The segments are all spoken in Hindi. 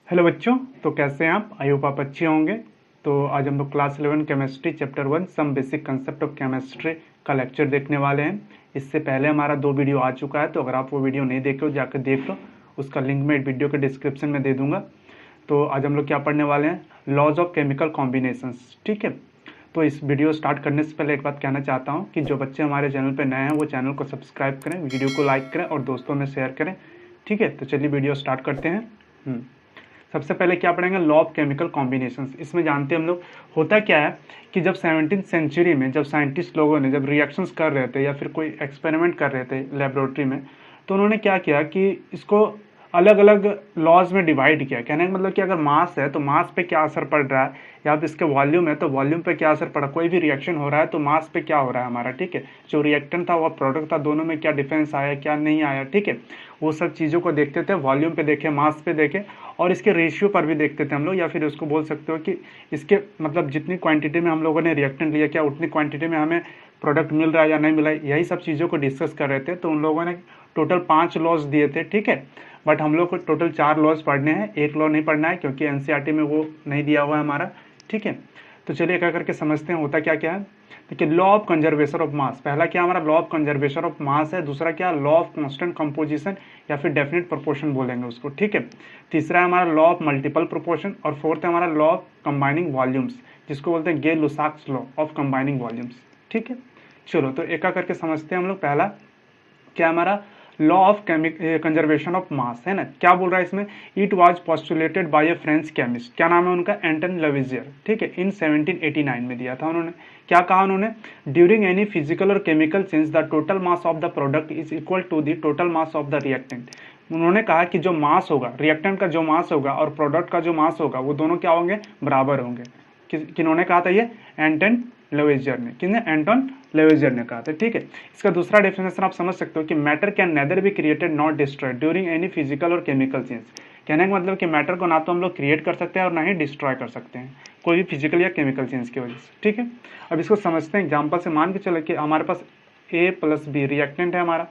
हेलो बच्चों, तो कैसे हैं आप? आई होप आप अच्छे होंगे। तो आज हम लोग class 11 chemistry chapter 1 some basic concept of chemistry का लेक्चर देखने वाले हैं। इससे पहले हमारा 2 वीडियो आ चुका है, तो अगर आप वो वीडियो नहीं देखे हो जाकर देख लो, उसका लिंक मैं वीडियो के डिस्क्रिप्शन में दे दूंगा। तो आज हम लोग क्या पढ़ने वाले हैं? Laws of chemical combinations. ठीक है, तो इस वीडियो स्टार्ट करने से पहले एक बात कहना चाहता हूँ कि जो बच्चे हमारे चैनल पर नए हैं वो चैनल को सब्सक्राइब करें, वीडियो को लाइक करें और दोस्तों में शेयर करें। ठीक है, तो चलिए वीडियो स्टार्ट करते हैं। सबसे पहले क्या पढ़ेंगे? Law of chemical combinations. इसमें जानते हैं हम लोग होता क्या है कि जब 17वीं सेंचुरी में जब साइंटिस्ट लोगों ने जब रिएक्शंस कर रहे थे या फिर कोई एक्सपेरिमेंट कर रहे थे लेबोरेटरी में, तो उन्होंने क्या किया कि इसको अलग अलग लॉज में डिवाइड किया। कहने का मतलब कि अगर मास है तो मास पे क्या असर पड़ रहा है, या फिर इसके वॉल्यूम है तो वॉल्यूम पे क्या असर पड़ा। कोई भी रिएक्शन हो रहा है तो मास पे क्या हो रहा है हमारा। ठीक है, जो रिएक्टेंट था वो प्रोडक्ट था, दोनों में क्या डिफरेंस आया क्या नहीं आया। ठीक है, वो सब चीज़ों को देखते थे, वॉल्यूम पे देखे, मास पे देखे और इसके रेशियो पर भी देखते थे हम लोग। या फिर उसको बोल सकते हो कि इसके मतलब जितनी क्वांटिटी में हम लोगों ने रिएक्टेंट लिया क्या उतनी क्वांटिटी में हमें प्रोडक्ट मिल रहा है या नहीं मिल रहा है, यही सब चीज़ों को डिस्कस कर रहे थे। तो उन लोगों ने टोटल 5 लॉज दिए थे। ठीक है, बट हम लोग को टोटल 4 लॉज पढ़ने हैं, एक लॉ नहीं पढ़ना है क्योंकि एनसीईआरटी में वो नहीं दिया हुआ है हमारा। ठीक है, तो चलिए क्या करके समझते हैं होता क्या क्या है। देखिए, लॉ ऑफ कंजर्वेशन ऑफ मास, पहला क्या हमारा law of conservation of mass है। दूसरा क्या, लॉ ऑफ कांस्टेंट कंपोजिशन या फिर डेफिनेट प्रोपोर्शन बोलेंगे उसको। ठीक है, तीसरा है हमारा लॉ ऑफ मल्टीपल प्रोपोर्शन और फोर्थ है हमारा लॉ ऑफ कंबाइनिंग वॉल्यूम्स, जिसको बोलते हैं गे लुसाक्स लॉ ऑफ कंबाइनिंग वॉल्यूम्स। ठीक है, चलो तो एक करके समझते हैं हम लोग। पहला क्या हमारा law of conservation of mass है ना, क्या बोल रहा है इसमें? It was postulated by a French chemist, क्या नाम है उनका? एंटन लेविजियर। ठीक है, इन 1789 में दिया था उन्होंने। क्या कहा उन्होंने? ड्यूरिंग एनी फिजिकल और chemical change the total mass of the product is equal to the total mass of the reactant. उन्होंने कहा कि जो मास होगा, रिएक्टेंट का जो मास होगा और प्रोडक्ट का जो मास होगा, वो दोनों क्या होंगे? बराबर होंगे। किन्होंने कहा था ये? एंटन लेविजियर ने। किसने? एंटन लेविजियर ने कहा था। ठीक है, इसका दूसरा डेफिनेशन आप समझ सकते हो कि matter can nether be created not destroyed during any physical और केमिकल चेंज। कहने का मतलब कि मैटर को ना तो हम लोग क्रिएट कर सकते हैं और ना ही डिस्ट्रॉय कर सकते हैं कोई भी फिजिकल या केमिकल चेंज की वजह से। ठीक है, अब इसको समझते हैं एग्जाम्पल से। मान के चले कि हमारे पास A + B रिएक्टेंट है, हमारा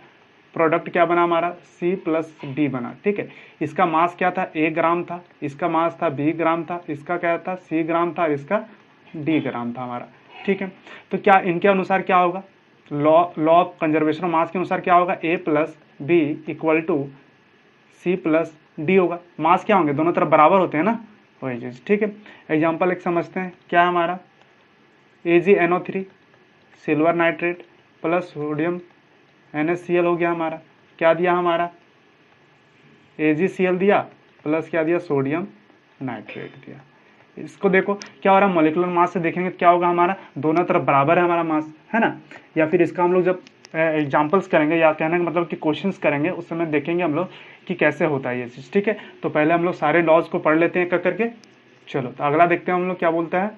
प्रोडक्ट क्या बना? हमारा C + D बना। ठीक है, इसका मास क्या था? A ग्राम था, इसका मास था B ग्राम था, इसका क्या था? C ग्राम था, इसका D ग्राम था हमारा। ठीक है, तो क्या इनके अनुसार क्या होगा? लॉ ऑफ कंजर्वेशन ऑफ मास के अनुसार क्या होगा? A + B = C + D होगा। मास क्या होंगे? दोनों तरफ बराबर होते हैं ना, वही चीज। ठीक है, एग्जाम्पल एक समझते हैं। क्या है हमारा? AgNO3 silver nitrate plus sodium NaCl हो गया हमारा। क्या दिया हमारा? AgCl दिया प्लस क्या दिया? सोडियम नाइट्रेट दिया। इसको देखो क्या हो रहा है, मॉलिक्यूलर मास से देखेंगे क्या होगा हमारा? दोनों तरफ बराबर है हमारा मास, है ना। या फिर इसका हम लोग जब एग्जाम्पल्स करेंगे या कहने का मतलब कि क्वेश्चंस करेंगे उस समय देखेंगे हम लोग कि कैसे होता है ये चीज़। ठीक है, तो पहले हम लोग सारे लॉज को पढ़ लेते हैं एक करके। चलो तो अगला देखते हैं हम लोग क्या बोलता है।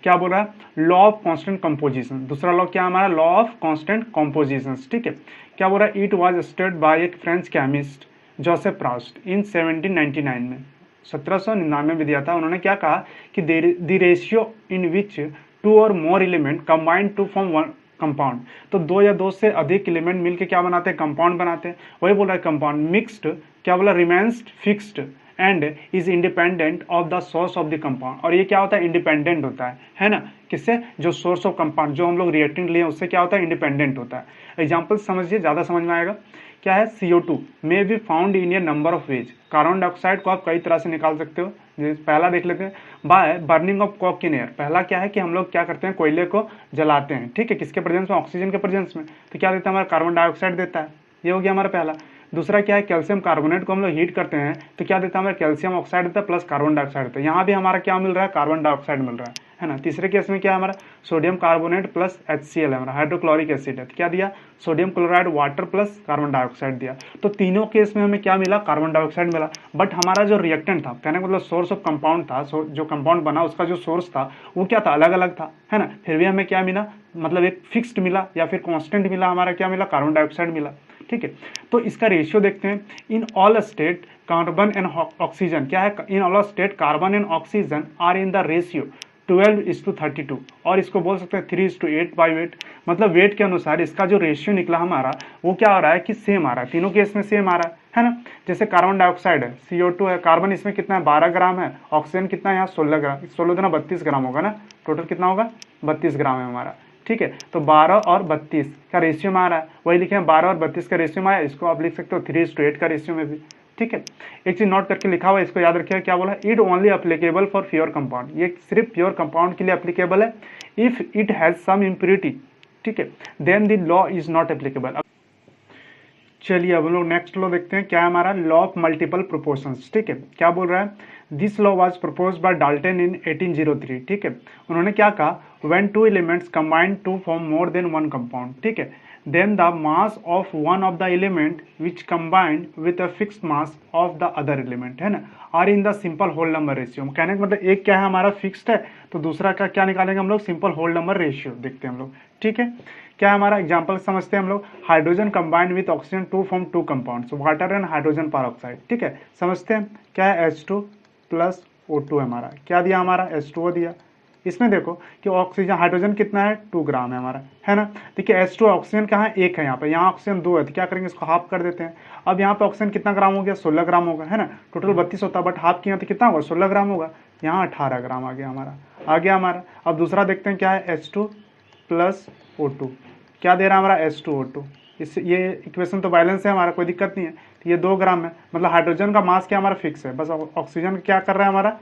क्या बोल रहा है? Law of constant composition. दूसरा लॉ क्या हमारा? Law of constant composition. ठीक है, क्या बोल रहा है? इट वाज स्टडीड बाय एक फ्रेंच केमिस्ट जोसेफ प्राउस्ट इन 1799 में, 1799 में दिया था। उन्होंने क्या कहा कि द रेशियो इन विच 2 और more element combined to form one compound. तो 2 या 2 से अधिक एलिमेंट मिलके क्या बनाते हैं? कंपाउंड बनाते हैं। वही बोल रहा है कंपाउंड मिक्स्ड क्या बोला? Remains fixed and is independent of the source of the compound. और ये क्या होता है? इंडिपेंडेंट होता है ना। किससे? जो सोर्स ऑफ कंपाउंड जो हम लोग रिएक्टेंट लिए उससे क्या होता है? इंडिपेंडेंट होता है। एग्जाम्पल समझिए, ज्यादा समझ में आएगा। क्या है? CO2 may be found in A number of ways. Carbon dioxide को आप कई तरह से निकाल सकते हो। पहला देख लेते हैं, by burning of coke in air. पहला क्या है कि हम लोग क्या करते हैं? कोयले को जलाते हैं। ठीक है, किसके प्रेजेंस में? ऑक्सीजन के प्रेजेंस में। तो क्या देता है हमारा? कार्बन डाइऑक्साइड देता है। ये हो गया हमारा पहला। दूसरा क्या है? कैल्शियम कार्बोनेट को हम लोग हीट करते हैं तो क्या देता है हमारा? कैल्शियम ऑक्साइड देता है प्लस कार्बन डाइऑक्साइड देता है। यहाँ भी हमारा क्या मिल रहा है? कार्बन डाइऑक्साइड मिल रहा है ना। तीसरे केस में क्या है हमारा? सोडियम कार्बोनेट प्लस HCl है हमारा, हाइड्रोक्लोरिक एसिड है। तो क्या दिया? Sodium chloride water plus carbon dioxide दिया। तो तीनों केस में हमें क्या मिला? कार्बन डाइऑक्साइड मिला। बट हमारा जो रिएक्टेंट था, कहने का मतलब सोर्स ऑफ कंपाउंड था, जो कंपाउंड बना उसका जो सोर्स था वो क्या था? अलग अलग था, है ना। फिर भी हमें क्या मिला? मतलब एक फिक्स्ड मिला या फिर कांस्टेंट मिला। हमारा क्या मिला? कार्बन डाइऑक्साइड मिला। ठीक है, तो इसका रेशियो देखते हैं। In all state carbon and oxygen क्या है? In all state carbon and oxygen are in the ratio 12:32। और इसको बोल सकते हैं 3:8 बाई वेट। मतलब वेट के अनुसार इसका जो रेशियो निकला हमारा वो क्या आ रहा है कि सेम आ रहा है, तीनों केस में सेम आ रहा है ना। जैसे कार्बन डाइऑक्साइड है, CO2 है, कार्बन इसमें कितना है 12 ग्राम है, ऑक्सीजन कितना है यहाँ 16 ग्राम, 16 दुना 32 ग्राम होगा ना, टोटल कितना होगा 32 ग्राम है हमारा। ठीक है, तो 12 और 32 का रेशियो में आ रहा है, वही लिखे हैं 12 और 32 का रेशियो में आया, इसको आप लिख सकते हो 3:8 का रेशियो में भी। ठीक है, एक चीज नोट करके लिखा हुआ है, इसको याद रखिएगा, क्या बोला, it only applicable for pure compound, ये सिर्फ प्योर कंपाउंड के लिए अप्लीकेबल है, if it has some impurity, ठीक है, then the law is not applicable. चलिए अब हम लोग नेक्स्ट लॉ देखते हैं, क्या है हमारा, लॉ ऑफ मल्टीपल प्रोपोर्शंस। ठीक है, क्या बोल रहा है, this law was proposed by Dalton in 1803। ठीक है, उन्होंने क्या कहा, when two elements combine to form more than one compound, ठीक है, then the mass of one of the element which combined with a fixed mass of the other element, है ना, are in the simple whole number ratio। कहने का मतलब एक क्या है हमारा फिक्स्ड है, तो दूसरा का क्या निकालेंगे हम लोग, सिंपल होल नंबर रेशियो देखते हैं हम लोग। ठीक है, क्या है हमारा एग्जांपल समझते हैं हम लोग, hydrogen combined with oxygen to form two compounds, water and hydrogen peroxide. ठीक है, समझते हैं क्या है, H2 प्लस O2 है हमारा, क्या दिया हमारा H2O दिया। इसमें देखो कि ऑक्सीजन हाइड्रोजन कितना है 2 ग्राम है हमारा, है ना। देखिए H2 ऑक्सीजन कहाँ है, 1 है यहाँ पे, यहाँ ऑक्सीजन 2 है, तो क्या करेंगे इसको हाफ कर देते हैं। अब यहाँ पे ऑक्सीजन कितना ग्राम हो गया, 16 ग्राम होगा, है ना, टोटल 32 होता है, बट हाफ किया तो कितना होगा 16 ग्राम होगा, यहाँ 18 ग्राम आ गया हमारा, आ गया हमारा। अब दूसरा देखते हैं क्या है, H2 प्लस O2, क्या दे रहा है हमारा H2O2, इस ये इक्वेशन तो बैलेंस है हमारा, कोई दिक्कत नहीं है, तो ये 2 ग्राम है, मतलब हाइड्रोजन का मास क्या हमारा फिक्स है, बस ऑक्सीजन क्या कर रहा है हमारा,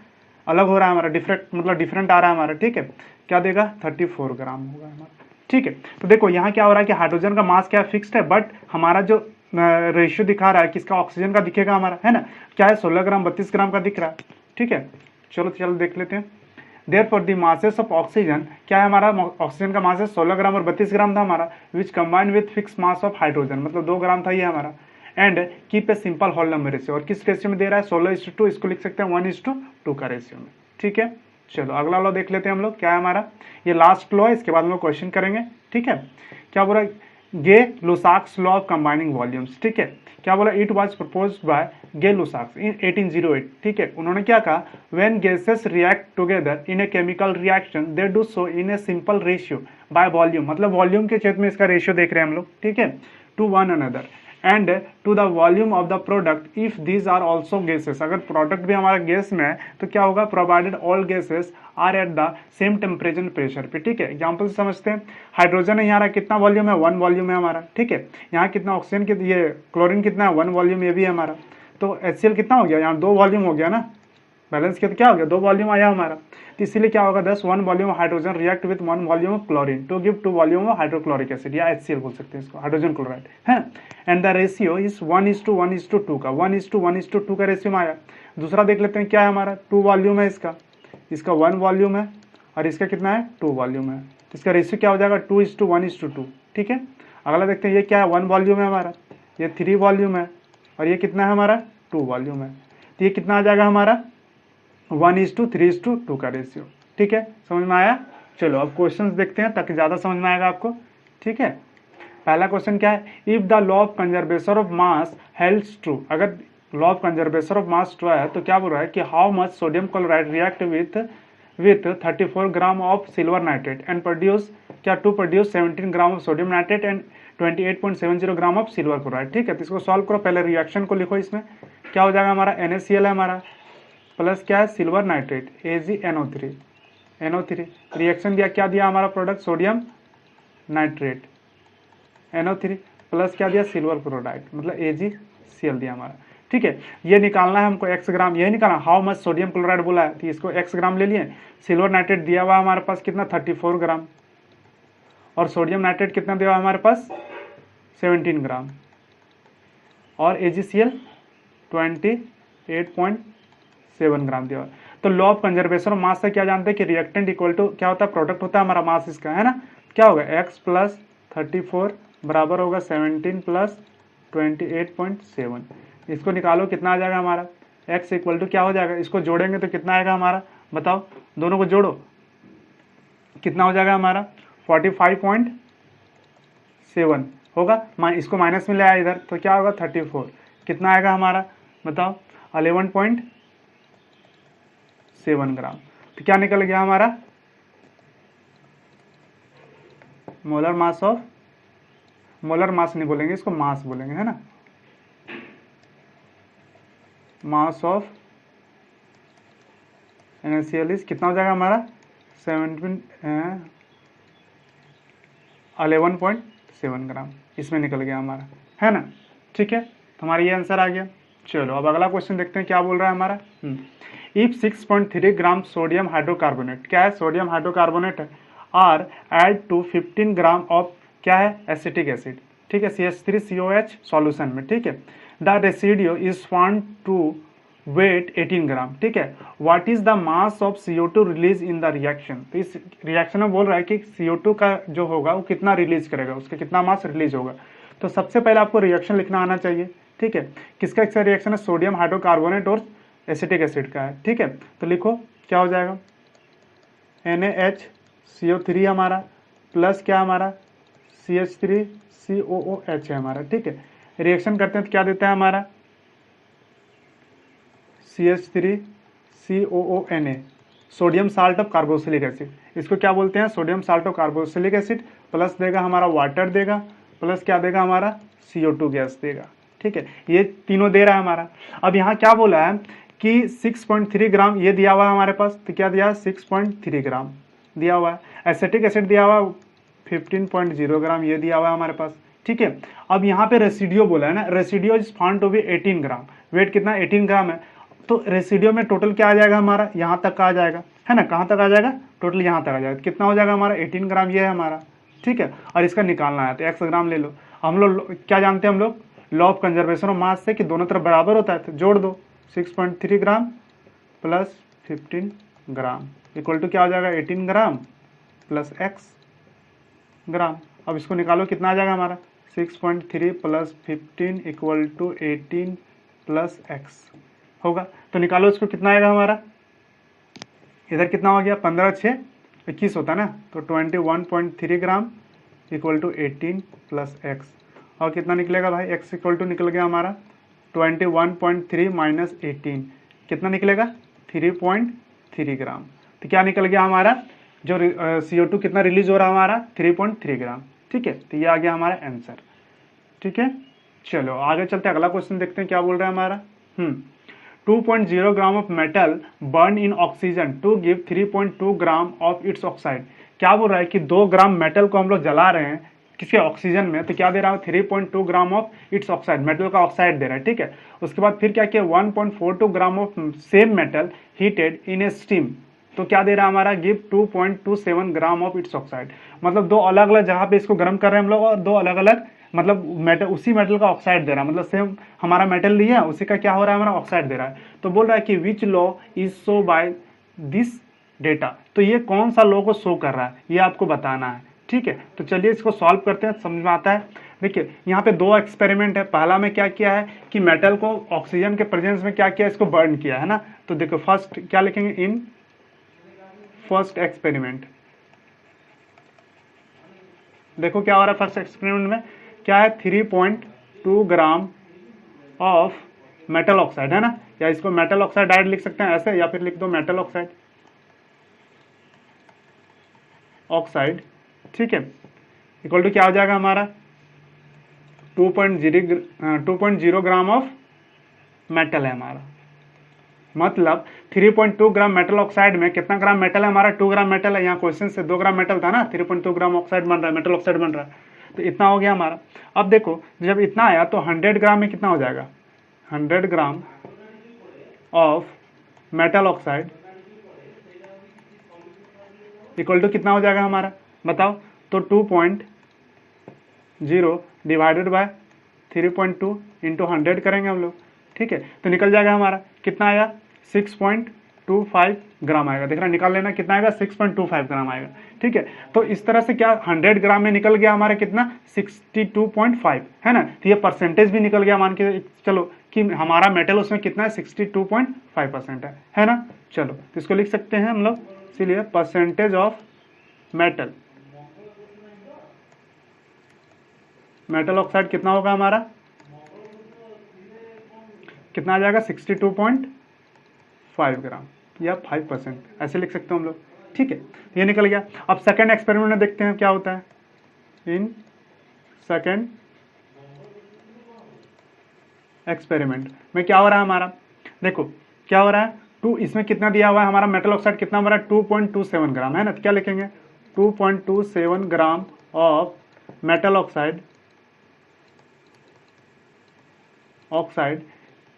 अलग हो रहा है हमारा, डिफरेंट आ रहा है हमारा। ठीक है, क्या देगा 34 ग्राम होगा हमारा। ठीक है, तो देखो यहाँ क्या हो रहा है कि हाइड्रोजन का मास क्या फिक्स्ड है, बट हमारा जो रेशियो दिखा रहा है किसका, ऑक्सीजन का दिखेगा हमारा, है ना, क्या है 16 ग्राम 32 ग्राम का दिख रहा है। ठीक है, चलो देख लेते हैं। Therefore the masses of oxygen, क्या है हमारा, ऑक्सीजन का मास है 16 ग्राम और 32 ग्राम था हमारा, which combined with fix mass of hydrogen, मतलब 2 ग्राम था ये हमारा, and keep a simple whole number ratio, और किस रेशियो में दे रहा है 16:2, इसको लिख सकते हैं 1:2 का रेशियो में। ठीक है, चलो अगला लॉ देख लेते हैं हम लोग, क्या है हमारा, ये लास्ट लॉ है, इसके बाद हम लोग क्वेश्चन करेंगे। ठीक है, क्या बोला, गे लुसाक्स लॉ ऑफ कंबाइनिंग वॉल्यूम्स। ठीक है, क्या बोला, इट वाज प्रपोज्ड बाय गे लुसाक्स इन 1808। ठीक है, उन्होंने क्या कहा, when gases react together in a chemical reaction they do so in a simple ratio by volume, मतलब वॉल्यूम के क्षेत्र में इसका रेशियो देख रहे हैं हम लोग। ठीक है, to one another and to the volume of the product if these are also gases, अगर प्रोडक्ट भी हमारा गैस में है तो क्या होगा, provided all gases are at the same temperature pressure पे। ठीक है, एग्जाम्पल से समझते हैं, हाइड्रोजन है यहाँ कितना वॉल्यूम है, 1 वॉल्यूम है हमारा। ठीक है, यहाँ कितना ऑक्सीजन की, ये क्लोरीन कितना है 1 वॉल्यूम, ये भी है हमारा, तो HCl कितना हो गया, यहाँ 2 वॉल्यूम हो गया ना, बैलेंस किया तो क्या हो गया 2 वॉल्यूम आया हमारा, तो इसीलिए क्या होगा 1 volume hydrogen react with 1 volume of chlorine to give 2 volume of hydrochloric acid, या HCl बोल सकते हैं इसको, हाइड्रोजन क्लोराइड, है। एंड द रेशियो इज 1:1:2 का, 1:1:2 का रेशियो में आया। दूसरा देख लेते हैं क्या है हमारा, 2 वॉल्यूम है इसका 1 वॉल्यूम है, और इसका कितना है 2 वॉल्यूम है, तो इसका रेशियो क्या हो जाएगा 2:1:2। ठीक है, अगला देखते हैं, ये क्या है 1 वॉल्यूम है हमारा, ये 3 वॉल्यूम है, और ये कितना है हमारा 2 वॉल्यूम है, तो ये कितना आ जाएगा हमारा 1:3:2 का रेशियो। ठीक है, समझ में आया। चलो अब क्वेश्चंस देखते हैं ताकि ज्यादा समझ में आएगा आपको। ठीक है, पहला क्वेश्चन क्या है, if the law of conservation of mass holds true, अगर law of conservation of mass true है तो क्या बोल रहा है कि how much sodium chloride react with 34 gram of silver nitrate and produce, क्या to produce 17 gram of sodium nitrate and 28.70 gram of silver chloride. ठीक है, तो इसको सॉल्व करो, पहले रिएक्शन को लिखो, इसमें क्या हो जाएगा हमारा NaCl है हमारा, प्लस क्या है सिल्वर नाइट्रेट AgNO3 रिएक्शन दिया, क्या दिया हमारा product sodium nitrate NO3 plus क्या दिया सिल्वर क्लोराइड, मतलब AgCl दिया हमारा। ठीक है, ये निकालना है हमको x ग्राम, यही निकालना, हाउ मच सोडियम क्लोराइड बोला है तो इसको x ग्राम ले लिए, सिल्वर नाइट्रेट दिया हुआ हमारे पास कितना 34 ग्राम, और सोडियम नाइट्रेट कितना दिया हुआ हमारे पास 17 ग्राम, और AgCl 28.7 ग्राम दिया। तो लॉ ऑफ कंजर्वेशन ऑफ मास से क्या जानते हैं कि रिएक्टेंट इक्वल टू क्या होता है, प्रोडक्ट होता है हमारा मास इसका, है ना, क्या होगा x प्लस 34 बराबर होगा 17 प्लस 28.7, इसको निकालो कितना आ जाएगा हमारा, x इक्वल टू क्या हो जाएगा, इसको जोड़ेंगे तो कितना आएगा हमारा, बताओ, दोनों को जोड़ो कितना हो जाएगा हमारा 45.7 होगा, इसको माइनस में ले आया इधर तो क्या होगा 34, कितना आएगा हमारा बताओ 11.7 ग्राम, तो क्या निकल गया हमारा मोलर मास नहीं बोलेंगे इसको, मास बोलेंगे, है ना, मास ऑफ NaCl इज कितना हो जाएगा हमारा 11.7 ग्राम, इसमें निकल गया हमारा, है ना। ठीक है, तो हमारा ये आंसर आ गया। चलो अब अगला क्वेश्चन देखते हैं क्या बोल रहा है हमारा। इफ 6.3 ग्राम सोडियम हाइड्रोकार्बोनेट, क्या है, सोडियम हाइड्रोकार्बोनेट है, are add to 15 gram of क्या है, एसिटिक एसिड, ठीक है, CH3COH सॉल्यूशन में, ठीक है, the residue is found to weigh 18 gram, ठीक है, what is the mass of CO2 release in the reaction. तो इस रिएक्शन में बोल रहा है कि CO2 का जो होगा वो कितना रिलीज करेगा, उसका कितना मास रिलीज होगा। तो सबसे पहले आपको रिएक्शन लिखना आना चाहिए, ठीक है, किसका किसका रिएक्शन है, सोडियम हाइड्रोकार्बोनेट और एसिटिक एसिड का है, ठीक है। तो लिखो क्या हो जाएगा, NaHCO3 हमारा प्लस क्या हमारा CH3COOH है हमारा, ठीक है। रिएक्शन करते हैं तो क्या देता है हमारा CH3COONA, sodium salt of carboxylic acid, इसको क्या बोलते हैं, sodium salt of carboxylic acid, plus देगा हमारा वाटर देगा, प्लस क्या देगा हमारा CO2 गैस देगा, ठीक है, ये तीनों दे रहा है हमारा। अब यहाँ क्या बोला है कि 6.3 ग्राम ये दिया हुआ है हमारे पास, तो क्या दिया है 6.3 ग्राम दिया हुआ है, एसिटिक एसिड दिया हुआ है 15.0 ग्राम ये दिया हुआ है हमारे पास, ठीक है। अब यहाँ पे रेसिडियो बोला है ना, residue is found to be 18 gram, weight कितना 18 ग्राम है, तो रेसिडियो में टोटल क्या आ जाएगा हमारा, यहाँ तक का आ जाएगा, है ना, कहाँ तक आ जाएगा, टोटल यहाँ तक आ जाएगा, कितना हो जाएगा हमारा 18 ग्राम ये है हमारा, ठीक है। और इसका निकालना है तो x ग्राम ले लो, हम लोग क्या जानते हैं, हम लोग लॉ ऑफ कंजर्वेशन ऑफ मास से कि दोनों तरफ बराबर होता है, तो जोड़ दो 6.3 gram plus 15 gram equal to क्या हो जाएगा 18 ग्राम प्लस x ग्राम। अब इसको निकालो कितना आ जाएगा हमारा 6.3 plus 15 equal to 18 plus x होगा। तो निकालो इसको कितना आएगा हमारा, इधर कितना हो गया 15 6 21 होता है ना, तो 21.3 gram equal to 18 plus x, और कितना निकलेगा भाई x इक्वल टू निकल गया हमारा 21.3 माइनस 18 कितना निकलेगा 3.3 ग्राम। तो क्या निकल गया हमारा जो CO2 कितना रिलीज हो रहा है हमारा 3.3 ग्राम, ठीक है। तो ये आ गया हमारा आंसर, ठीक है। चलो आगे चलते हैं, अगला क्वेश्चन देखते हैं क्या बोल रहा है हमारा। 2.0 gram of metal burn in oxygen to give 3.2 gram of its oxide. क्या बोल रहा है कि 2 ग्राम मेटल को हम लोग जला रहे हैं किसके ऑक्सीजन में, तो क्या दे रहा है 3.2 gram of its oxide, metal का ऑक्साइड दे रहा है, ठीक है। उसके बाद फिर क्या किया 1.42 gram of same metal heated in A steam, तो क्या दे रहा है हमारा give 2.27 gram of its oxide. मतलब दो अलग अलग जहां पे इसको गर्म कर रहे हैं हम लोग और दो अलग अलग मतलब मेटल उसी मेटल का ऑक्साइड दे रहा है, मतलब सेम हमारा मेटल लिया उसी का क्या हो रहा है हमारा ऑक्साइड दे रहा है। तो बोल रहा है कि which law is show by this data, तो ये कौन सा लॉ को शो कर रहा है ये आपको बताना है, ठीक है। तो चलिए इसको सॉल्व करते हैं, समझ में आता है। देखिए यहाँ पे 2 एक्सपेरिमेंट है, पहला में क्या किया है कि मेटल को ऑक्सीजन के प्रेजेंस में क्या किया इसको बर्न किया है ना। तो देखो फर्स्ट क्या लिखेंगे, इन फर्स्ट एक्सपेरिमेंट, देखो क्या हो रहा है फर्स्ट एक्सपेरिमेंट में क्या है 3.2 ग्राम ऑफ मेटल ऑक्साइड है ना, या इसको मेटल ऑक्साइड डायरेक्ट लिख सकते हैं ऐसे, या फिर लिख दो मेटल ऑक्साइड ऑक्साइड, ठीक है, इक्वल टू क्या हो जाएगा हमारा 2.0 ग्राम ऑफ मेटल है हमारा। मतलब 3.2 ग्राम मेटल ऑक्साइड में कितना ग्राम मेटल है हमारा 2 ग्राम मेटल है, यहाँ क्वेश्चन से 2 ग्राम मेटल था ना, 3.2 ग्राम ऑक्साइड बन रहा है, मेटल ऑक्साइड बन रहा है, तो इतना हो गया हमारा। अब देखो जब इतना आया तो 100 ग्राम में कितना हो जाएगा 100 gram of metal oxide equal to कितना हो जाएगा हमारा बताओ, तो 2.0 डिवाइडेड बाय 3.2 इंटू 100 करेंगे हम लोग, ठीक है। तो निकल जाएगा हमारा कितना आएगा 6.25 ग्राम आएगा, देख रहा निकाल लेना कितना आएगा 6.25 ग्राम आएगा, ठीक है। तो इस तरह से क्या 100 ग्राम में निकल गया हमारा कितना 62.5 है ना। तो ये परसेंटेज भी निकल गया, मान के चलो कि हमारा मेटल उसमें कितना है 62.5% है ना। चलो तो इसको लिख सकते हैं हम लोग, इसीलिए परसेंटेज ऑफ मेटल ऑक्साइड कितना होगा हमारा, कितना आ जाएगा 62.5 ग्राम या 5% ऐसे लिख सकते हो हम लोग, ठीक है। ये निकल गया। अब सेकंड एक्सपेरिमेंट में देखते हैं क्या होता है। इन सेकंड एक्सपेरिमेंट में क्या हो रहा है हमारा, देखो क्या हो रहा है, 2 इसमें कितना दिया हुआ है हमारा मेटल ऑक्साइड कितना बना 2.27 ग्राम है ना, तो क्या लिखेंगे 2.27 ग्राम ऑफ मेटल ऑक्साइड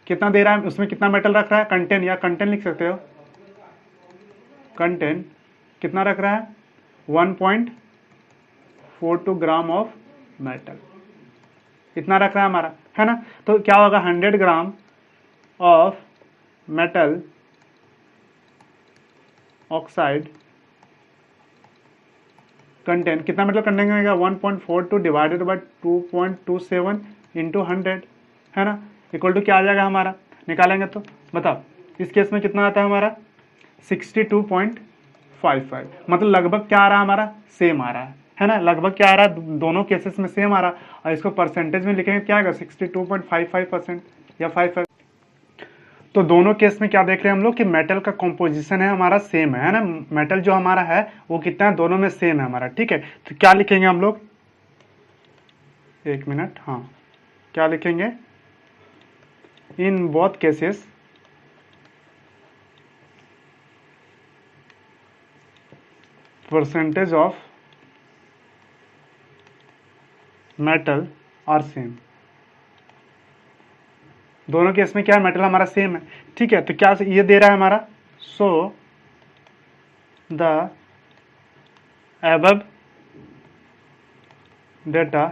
कितना दे रहा है, उसमें कितना मेटल रख रहा है, कंटेंट या कंटेंट लिख सकते हो, कंटेंट कितना रख रहा है 1.42 ग्राम ऑफ मेटल, इतना रख रहा है हमारा, है ना। तो क्या होगा 100 gram of metal oxide content, कितना मेटल कंटेंट होगा 1.42 डिवाइडेड बाय 2.27 इंटू 100, है ना, इक्वल टू क्या आ जाएगा हमारा, निकालेंगे तो बताओ इस केस में कितना आता है हमारा 62.55, मतलब लगभग क्या आ रहा है हमारा सेम आ रहा है ना, लगभग क्या आ रहा है दोनों केसेस में सेम आ रहा है, और इसको परसेंटेज में लिखेंगे क्या आएगा 62.55% या 55। तो दोनों केस में क्या देख रहे हैं हम लोग कि मेटल का कॉम्पोजिशन है हमारा सेम है ना, मेटल जो हमारा है वो कितना है दोनों में सेम है हमारा, ठीक है। तो क्या लिखेंगे हम लोग, एक मिनट, हाँ क्या लिखेंगे, in both cases percentage of metal are same, दोनों केस में क्या है मेटल हमारा सेम है, ठीक है। तो क्या ये दे रहा है हमारा, so the above data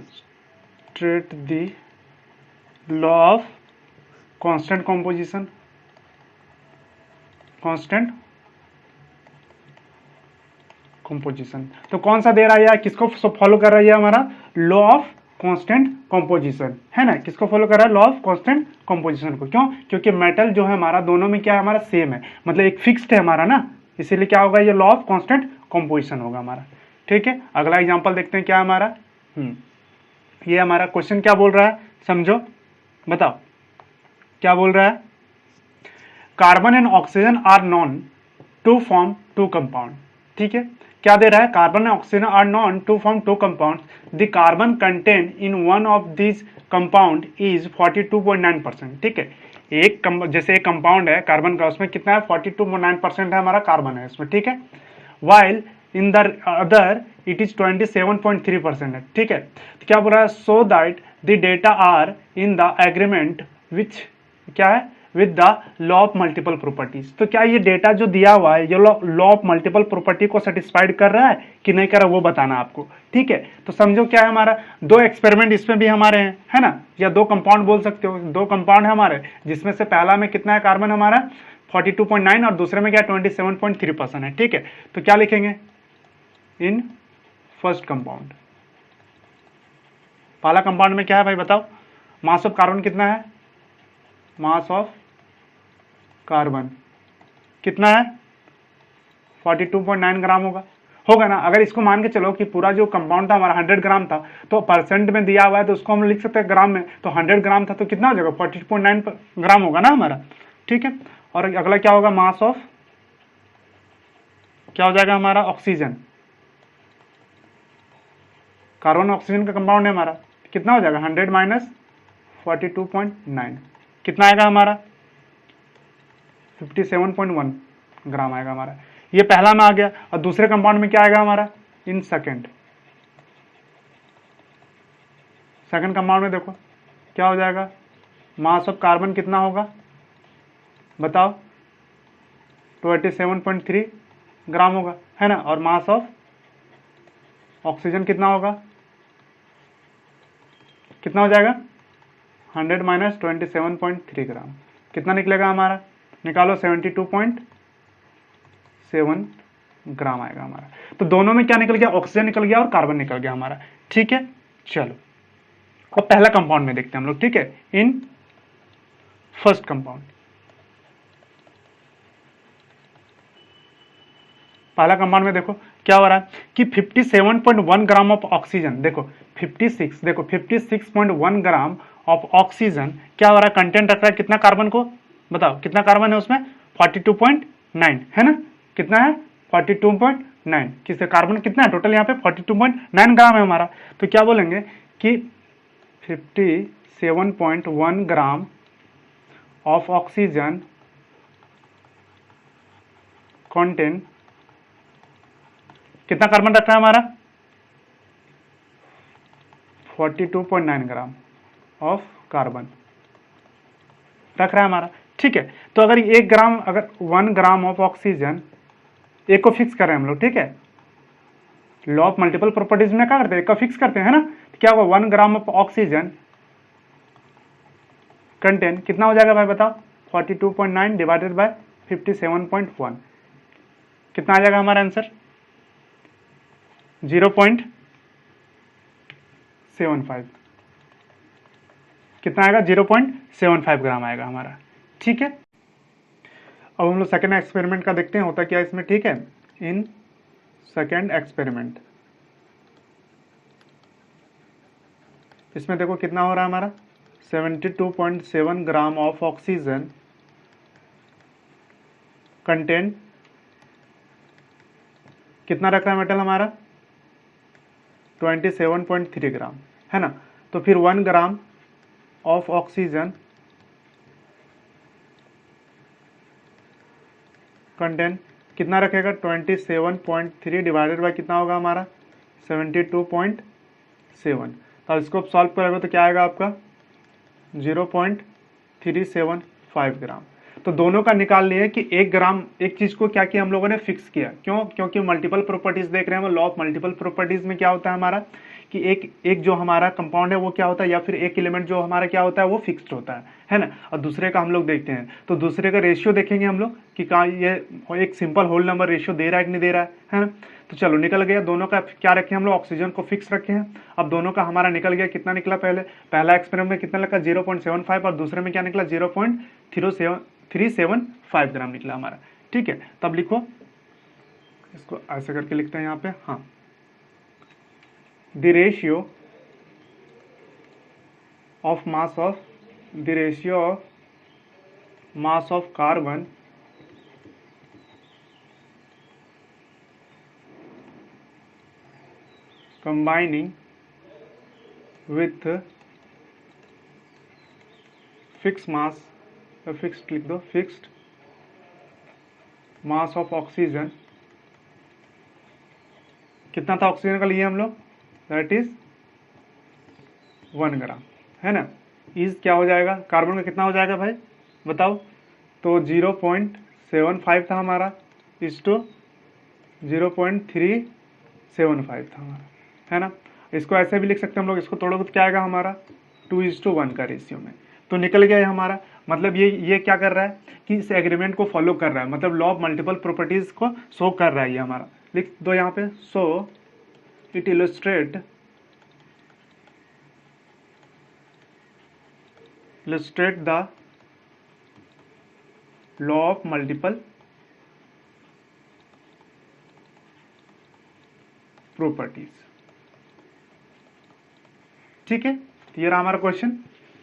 state the law of constant composition, constant composition, तो कौन सा दे रहा है या किसको फॉलो कर रहा है हमारा लॉ ऑफ कांस्टेंट कंपोजिशन, है ना, किसको फॉलो कर रहा है लॉ ऑफ कांस्टेंट कंपोजिशन को, क्यों, क्योंकि मेटल जो है हमारा दोनों में क्या है हमारा सेम है, मतलब एक फिक्स्ड है हमारा ना, इसीलिए क्या होगा ये लॉ ऑफ कांस्टेंट कंपोजिशन होगा हमारा, ठीक है। अगला एग्जांपल देखते हैं क्या हमारा, ये हमारा क्वेश्चन क्या बोल रहा है समझो, बताओ क्या बोल रहा है, carbon and oxygen are known to form two compound, ठीक है, क्या दे रहा है carbon and oxygen are known to form two compound, the carbon content in one of this compound is 42.9%, ठीक है, जैसे एक कंपाउंड है कार्बन का उसमें कितना है 42.9% है हमारा कार्बन है इसमें, ठीक है, while in the other it is 27.3% है, ठीक है। तो क्या बोल रहा है, so that the data are in the agreement which क्या है with the law of multiple properties, तो क्या ये डेटा जो दिया हुआ है ये लॉ ऑफ मल्टीपल प्रॉपर्टी को सेटिस्फाइड कर रहा है कि नहीं कर रहा वो बताना आपको, ठीक है। तो समझो क्या है हमारा दो एक्सपेरिमेंट इसमें भी हमारे हैं, है ना, या दो कंपाउंड बोल सकते हो, दो कंपाउंड है हमारे, जिसमें से पहला में कितना है कार्बन हमारा 42.9 और दूसरे में क्या 27.3% है, ठीक है। तो क्या लिखेंगे इन फर्स्ट कंपाउंड, पहला कंपाउंड में क्या है भाई बताओ, मास ऑफ कार्बन कितना है, मास ऑफ कार्बन कितना है 42.9 ग्राम होगा ना। अगर इसको मान के चलो कि पूरा जो कंपाउंड था हमारा 100 ग्राम था, तो परसेंट में दिया हुआ है तो उसको हम लिख सकते हैं ग्राम में, तो 100 ग्राम था तो कितना हो जाएगा 42.9 ग्राम होगा ना हमारा, ठीक है। और अगला क्या होगा मास ऑफ क्या हो जाएगा हमारा ऑक्सीजन, कार्बन ऑक्सीजन का कंपाउंड है हमारा, कितना हो जाएगा 100 माइनस 42.9 कितना आएगा हमारा 57.1 ग्राम आएगा हमारा, ये पहला में आ गया। और दूसरे कंपाउंड में क्या आएगा हमारा इन सेकंड कंपाउंड में देखो क्या हो जाएगा, मास ऑफ कार्बन कितना होगा बताओ 27.3 ग्राम होगा, है ना, और मास ऑफ ऑक्सीजन कितना होगा, कितना हो जाएगा 100 माइनस 27.3 ग्राम, कितना निकलेगा हमारा, निकालो 72.7 ग्राम आएगा हमारा। तो दोनों में क्या निकल गया, ऑक्सीजन निकल गया और कार्बन निकल गया हमारा, ठीक है। चलो अब पहला कंपाउंड में देखते हैं हम लोग, ठीक है, इन फर्स्ट कंपाउंड, पहला कंपाउंड में देखो क्या हो रहा है कि 57.1 ग्राम ऑफ ऑक्सीजन, देखो 56.1 ग्राम ऑफ ऑक्सीजन क्या हो रहा है, कंटेंट रख रहा है कितना कार्बन को, बताओ कितना कार्बन है उसमें 42.9 है ना, कितना है 42.9, किससे कार्बन कितना है टोटल यहाँ पे 42.9 ग्राम है हमारा। तो क्या बोलेंगे कि 57.1 ग्राम ऑफ ऑक्सीजन कंटेन, कितना कार्बन रख रहा है हमारा? 42.9 ग्राम ऑफ कार्बन रख रहा है हमारा। ठीक है, तो अगर 1 ग्राम, अगर 1 ग्राम ऑफ ऑक्सीजन, एक को फिक्स करें हम लोग, ठीक है, लॉ ऑफ मल्टीपल प्रॉपर्टीज में क्या करते हैं, एक को फिक्स करते हैं, है ना, तो क्या होगा 1 ग्राम ऑफ ऑक्सीजन कंटेन कितना हो जाएगा भाई बताओ? 42.9 डिवाइडेड बाय 57.1, कितना आ जाएगा हमारा आंसर? 0.75, कितना आएगा? 0.75 ग्राम आएगा हमारा। ठीक है, अब हम लोग सेकेंड एक्सपेरिमेंट का देखते हैं होता क्या इसमें। ठीक है, इन सेकेंड एक्सपेरिमेंट, इसमें देखो कितना हो रहा है हमारा? 72.7 ग्राम ऑफ ऑक्सीजन कंटेन, कितना रख रहा है मेटल हमारा? 27.3 ग्राम, है ना। तो फिर 1 ग्राम ऑफ ऑक्सीजन कंटेन कितना रखेगा? 27.3 डिवाइडेड बाय कितना होगा हमारा? 72.7। तो इसको सॉल्व करोगे तो क्या आएगा आपका? 0.375 ग्राम। तो दोनों का निकाल लिए कि 1 ग्राम, एक चीज को क्या किया हम लोगों ने? फिक्स किया। क्यों? क्योंकि मल्टीपल प्रॉपर्टीज देख रहे हैं हम। लॉ ऑफ मल्टीपल प्रॉपर्टीज में क्या होता है हमारा कि एक जो हमारा कंपाउंड है वो क्या होता है, या फिर एक एलिमेंट जो हमारा क्या होता है वो फिक्स्ड होता है ना। और दूसरे का हम लोग देखते हैं तो दूसरे का रेशियो देखेंगे हम लोग कि कहाँ ये एक सिंपल होल नंबर रेशियो दे रहा है कि नहीं दे रहा है ना। तो चलो निकल गया, दोनों का क्या रखे हम लोग? ऑक्सीजन को फिक्स रखे हैं। अब दोनों का हमारा निकल गया, कितना निकला? पहला एक्सपेरिमेंट में कितना लगा? 0.75, और दूसरे में क्या निकला? 0.375 ग्राम निकला हमारा। ठीक है, तब लिखो, इसको ऐसे करके लिखते हैं यहाँ पे। हाँ, the ratio of mass of carbon combining with fixed mass, fixed लिख दो, fixed mass of oxygen, कितना था ऑक्सीजन का लिए हम लोग? दैट इज 1 ग्राम, है ना। इज क्या हो जाएगा? कार्बन का कितना हो जाएगा भाई बताओ? तो 0.75 था हमारा, इज टू 0.375 था हमारा, है ना। इसको ऐसे भी लिख सकते हैं हम लोग, इसको तोड़ोगे तो क्या आएगा हमारा? 2:1 का रेशियो में। तो निकल गया है हमारा। मतलब ये क्या कर रहा है कि इस एग्रीमेंट को फॉलो कर रहा है, मतलब लॉ ऑफ मल्टीपल प्रॉपर्टीज को शो कर रहा है ये हमारा। लिख दो यहाँ पे, सो it illustrate the law of multiple properties। ठीक है, ये रहा हमारा क्वेश्चन।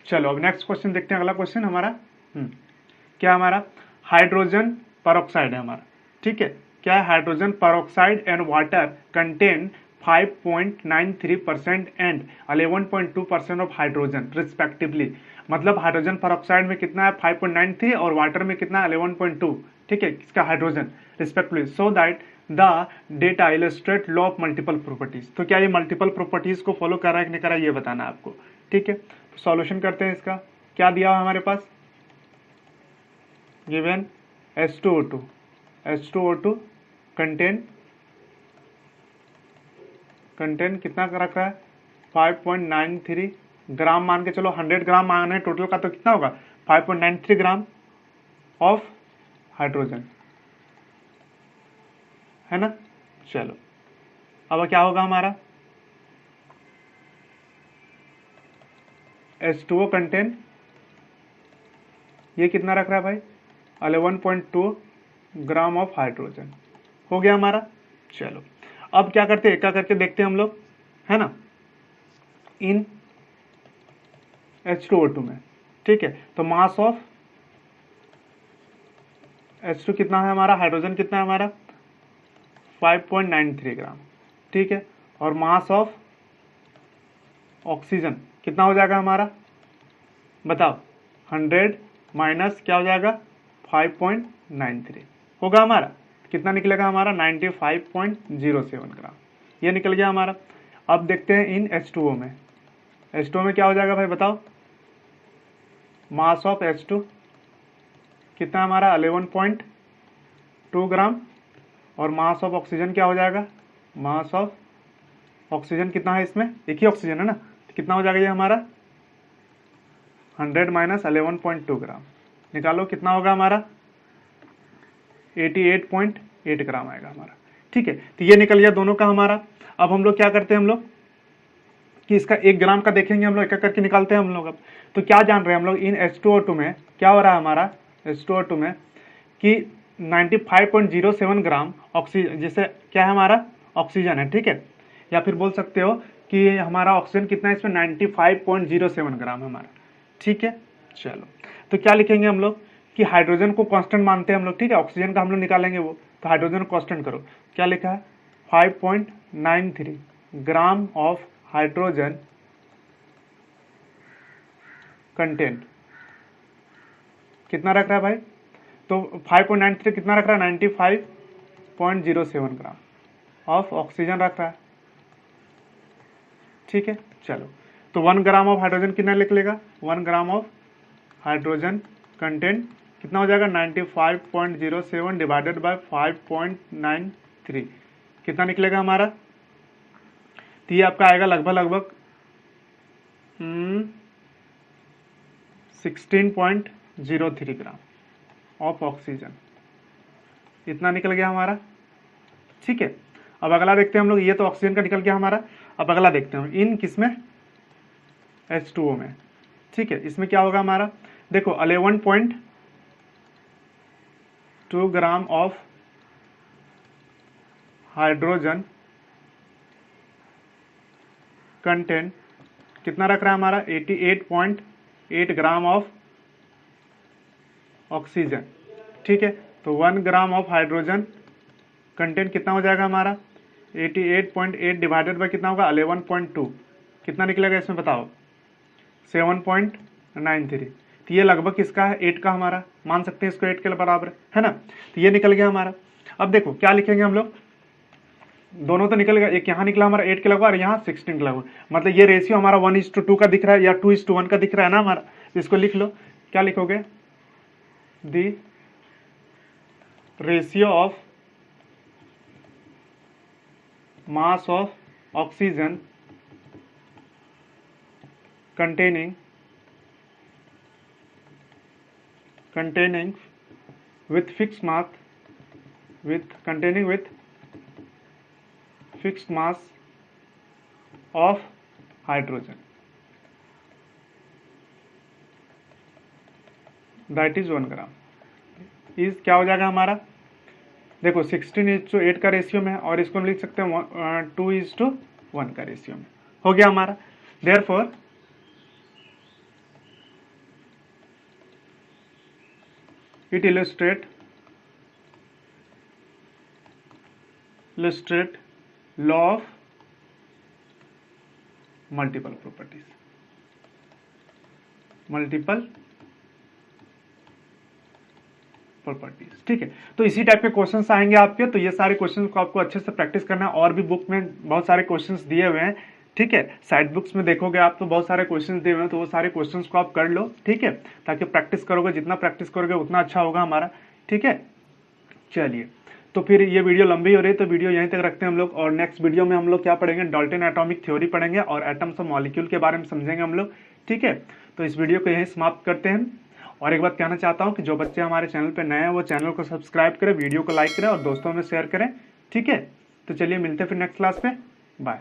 चलो अब नेक्स्ट क्वेश्चन देखते हैं। अगला क्वेश्चन हमारा क्या हमारा? हाइड्रोजन परऑक्साइड है हमारा। ठीक है, क्या है? Hydrogen peroxide and water contain 5.93% and 11.2% of hydrogen respectively. मतलब हाइड्रोजन परऑक्साइड में कितना है? 5.93, और वाटर में कितना है? 11.2। ठीक है, इसका hydrogen respectively, so that the data illustrate law of multiple properties. तो क्या ये मल्टीपल प्रॉपर्टीज को फॉलो कर रहा है कि नहीं कर रहा है, ये बताना है आपको। ठीक है, तो सॉल्यूशन करते हैं इसका। क्या दिया हुआ हमारे पास? गिवन H2O2 कंटेन कितना रख रहा है? 5.93 ग्राम मान के चलो, 100 ग्राम मान है टोटल का, तो कितना होगा? 5.93 ग्राम ऑफ हाइड्रोजन, है ना। चलो अब क्या होगा हमारा? H2O कंटेन ये कितना रख रहा है भाई? 11.2 ग्राम ऑफ हाइड्रोजन। हो गया हमारा। चलो अब क्या करते हैं, क्या करके देखते हैं हम लोग, है ना, इन H2O2 में। ठीक है, तो मास ऑफ H2 कितना है हमारा? हाइड्रोजन कितना है हमारा? 5.93 ग्राम। ठीक है, और मास ऑफ ऑक्सीजन कितना हो जाएगा हमारा, बताओ। 100 माइनस क्या हो जाएगा 5.93 होगा हमारा, कितना निकलेगा हमारा 95.07 ग्राम, ये निकल गया हमारा। अब देखते हैं इन H2O में, H2O में क्या हो जाएगा भाई बताओ। मास ऑफ H2 कितना हमारा 11.2 ग्राम, और मास ऑफ ऑक्सीजन क्या हो जाएगा, मास ऑफ ऑक्सीजन कितना है, इसमें एक ही ऑक्सीजन है ना, तो कितना हो जाएगा ये हमारा 100 माइनस 11.2 ग्राम, निकालो कितना होगा हमारा 88.8 ग्राम आएगा हमारा। ठीक है, तो ये निकल गया दोनों का हमारा। अब हम लोग क्या करते हैं, हम लोग कि इसका 1 ग्राम का देखेंगे, हम लोग एक करके निकालते हैं हम लोग। अब तो क्या जान रहे हैं हम लोग, इन H2O2 में क्या हो रहा है हमारा, H2O2 में कि 95.07 ग्राम ऑक्सीजन, जैसे क्या है हमारा ऑक्सीजन है, ठीक है, या फिर बोल सकते हो कि हमारा ऑक्सीजन कितना है इसमें 95.07 ग्राम हमारा। ठीक है, चलो तो क्या लिखेंगे हम लोग कि हाइड्रोजन को कांस्टेंट मानते हैं हम लोग, ठीक है, ऑक्सीजन का हम लोग निकालेंगे वो, तो हाइड्रोजन को कांस्टेंट करो, क्या लिखा है 5.93 ग्राम ऑफ हाइड्रोजन कंटेंट, कितना रख रहा है भाई, तो 5.93 कितना रख रहा है 95.07 ग्राम ऑफ ऑक्सीजन रख रहा है। ठीक है, चलो तो 1 ग्राम ऑफ हाइड्रोजन कितना लिख लेगा, 1 ग्राम ऑफ हाइड्रोजन कंटेंट कितना हो जाएगा 95.07 डिवाइडेड बाय 5.93 कितना निकलेगा हमारा, तो ये आपका आएगा लगभग 16.03 ग्राम ऑफ ऑक्सीजन, इतना निकल गया हमारा। ठीक है, अब अगला देखते हैं हम लोग, ये तो ऑक्सीजन का निकल गया हमारा। अब अगला देखते हैं इन किसमें H2O में। ठीक है, इसमें क्या होगा हमारा, देखो 11.2 ग्राम ऑफ हाइड्रोजन कंटेंट कितना रख रहा है हमारा 88.8 ग्राम ऑफ ऑक्सीजन। ठीक है, तो 1 ग्राम ऑफ हाइड्रोजन कंटेंट कितना हो जाएगा हमारा 88.8 डिवाइडेड बाय कितना होगा 11.2, कितना निकलेगा इसमें बताओ 7.93, तो ये लगभग किसका है 8 का हमारा, मान सकते हैं इसको 8 के बराबर है ना, तो ये निकल गया हमारा। अब देखो क्या लिखेंगे हम लोग, दोनों तो निकल गया, एक यहाँ निकला हमारा 8 के लगभग और यहाँ 16 के लगभग, मतलब ये रेशियो हमारा 1:2 का दिख रहा है या 2:1 का दिख रहा है ना हमारा, इसको लिख लो, क्या लिखोगे दी ratio of mass of oxygen containing with fixed mass of hydrogen, that is 1 ग्राम, इस क्या हो जाएगा हमारा, देखो 16:8 का रेशियो में है, और इसको हम लिख सकते हैं 2:1 का रेशियो में, हो गया हमारा। Therefore it illustrate law of multiple properties, properties. ठीक है, तो इसी टाइप के क्वेश्चंस आएंगे आपके, तो ये सारे क्वेश्चंस को आपको अच्छे से प्रैक्टिस करना है, और भी बुक में बहुत सारे क्वेश्चंस दिए हुए हैं। ठीक है, साइड बुक्स में देखोगे आप तो बहुत सारे क्वेश्चंस दिए हुए हैं, तो वो सारे क्वेश्चंस को आप कर लो। ठीक है, ताकि प्रैक्टिस करोगे, जितना प्रैक्टिस करोगे उतना अच्छा होगा हमारा। ठीक है, चलिए, तो फिर ये वीडियो लंबी हो रही है, तो वीडियो यहीं तक रखते हैं हम लोग, और नेक्स्ट वीडियो में हम लोग क्या पढ़ेंगे, डाल्टन एटॉमिक थ्योरी पढ़ेंगे और एटम्स ऑफ मॉलिक्यूल के बारे में समझेंगे हम लोग। ठीक है, तो इस वीडियो को यहीं समाप्त करते हैं। और एक बात कहना चाहता हूं कि जो बच्चे हमारे चैनल पे नए हैं वो चैनल को सब्सक्राइब करें, वीडियो को लाइक करें और दोस्तों में शेयर करें। ठीक है, तो चलिए मिलते हैं फिर नेक्स्ट क्लास पे, बाय।